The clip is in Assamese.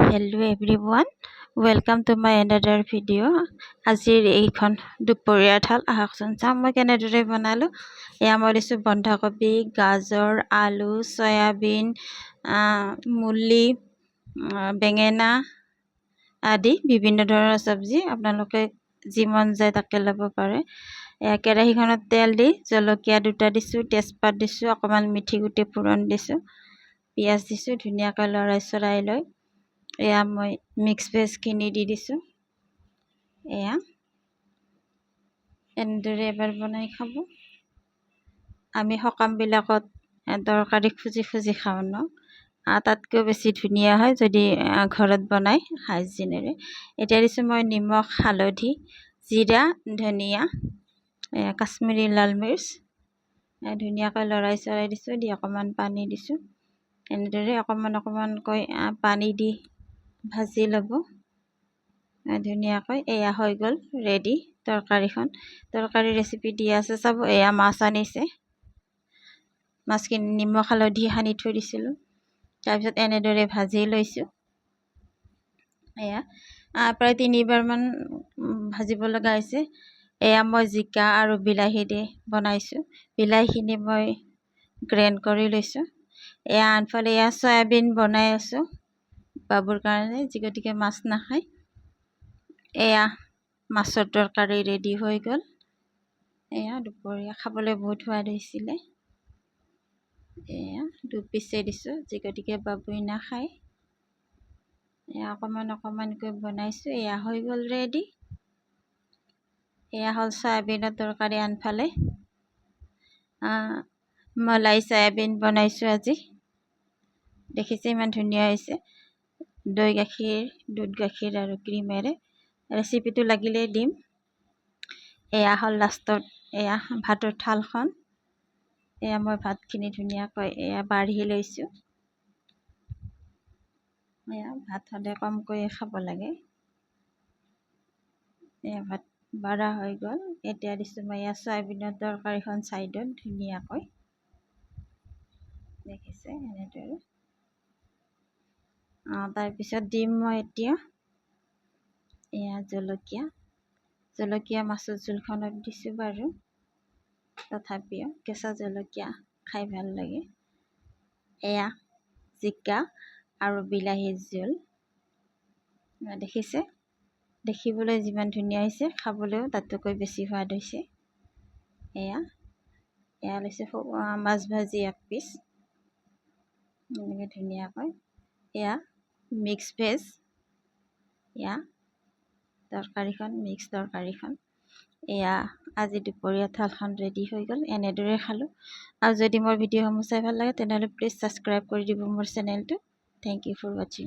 Hello everyone, welcome to my another video. আজিৰ এইখন দুপৰীয়া থাল আহকচোন চাম মই কেনেদৰে বনালো। এয়া মই লৈছো বন্ধাকবি, গাজৰ, আলু, সয়াবিন, মুলি, বেঙেনা আদি বিভিন্ন ধৰণৰ সবজি। আপোনালোকে যি মন যায় তাকে ল'ব পাৰে। কেৰাহীখনত তেল দি জলকীয়া দুটা দিছো, তেজপাত দিছো, অকমান মিঠি গুটি ফুৰণ দিছো, পিঁয়াজ দিছো, ধুনীয়াকৈ লৰাই চৰাই লৈ এয়া মই মিক্স ভেজখিনি দি দিছো। এয়া এনেদৰে এবাৰ বনাই খাব। আমি সকামবিলাকত তৰকাৰী খুজি খুজি খাওঁ ন, তাতকৈ বেছি ধুনীয়া হয় যদি ঘৰত বনাই হাইজিনেৰে। এতিয়া দিছো মই নিমখ, হালধি, জিৰা, ধনিয়া, কাশ্মীৰী লাল মিৰ্চ, ধুনীয়াকৈ লৰাই চৰাই দিছো, দি অকণমান পানী দিছো। এনেদৰে অকণমানকৈ পানী দি ভাজি ল'ব ধুনীয়াকৈ। এয়া হৈ গ'ল ৰেডি তৰকাৰীখন। তৰকাৰী ৰেচিপি দিয়া আছে চাব। এয়া মাছ আনিছে, মাছখিনি নিমখ হালধি সানি থৈ দিছিলোঁ, তাৰপিছত এনেদৰে ভাজি লৈছোঁ। এয়া প্ৰায় 3বাৰমান ভাজিব লগা হৈছে। এয়া মই জিকা আৰু বিলাহী দি বনাইছোঁ। বিলাহীখিনি মই গ্ৰাইণ্ড কৰি লৈছোঁ। এয়া আনফালে এয়া চয়াবিন বনাই আছোঁ বাবুৰ কাৰণে, যি গতিকে মাছ নাখায়। এয়া মাছৰ তৰকাৰী ৰেডি হৈ গ'ল। এয়া দুপৰীয়া খাবলৈ বহুত সোৱাদ হৈছিলে। এয়া 2 পিচে দিছোঁ, যি গতিকে বাবুই নাখায়। এয়া অকণমানকৈ বনাইছোঁ। এয়া হৈ গ'ল ৰেডি। এয়া হ'ল চয়াবিনৰ তৰকাৰী। আনফালে মলাই চয়াবিন বনাইছোঁ আজি। দেখিছে ইমান ধুনীয়া হৈছে, দৈ গাখীৰ, দুধ গাখীৰ আৰু ক্ৰীমেৰে। ৰেচিপিটো লাগিলে দিম। এয়া হ'ল লাষ্টত এয়া ভাতৰ থালখন। এয়া মই ভাতখিনি ধুনীয়াকৈ এয়া বাঢ়ি লৈছোঁ। এয়া ভাত হ'লে কমকৈয়ে খাব লাগে। এয়া ভাত বাঢ়া হৈ গ'ল। এতিয়া দিছোঁ মই এয়া চয়াবিনৰ তৰকাৰীখন ছাইডত ধুনীয়াকৈ। দেখিছে এনেদৰে। তাৰপিছত দিম মই এতিয়া এয়া জলকীয়া মাছৰ জোলখনত দিছোঁ বাৰু, তথাপিও কেঁচা জলকীয়া খাই ভাল লাগে। এয়া জিকা আৰু বিলাহীৰ জোল। দেখিছে, দেখিবলৈ যিমান ধুনীয়া হৈছে, খাবলৈও তাতকৈ বেছি সোৱাদ হৈছে। এয়া লৈছে মাছ ভাজি 1 পিচ, এনেকৈ ধুনীয়াকৈ। এয়া মিক্স ভেজ, এয়া তৰকাৰীখন, মিক্স তৰকাৰীখন। এয়া আজি দুপৰীয়া থালখন ৰেডি হৈ গ'ল। এনেদৰে খালোঁ। আৰু যদি মোৰ ভিডিঅ'সমূহ চাই ভাল লাগে তেনেহ'লে প্লিজ ছাবস্ক্ৰাইব কৰি দিব মোৰ চেনেলটো। থেংক ইউ ফৰ ৱাচিং।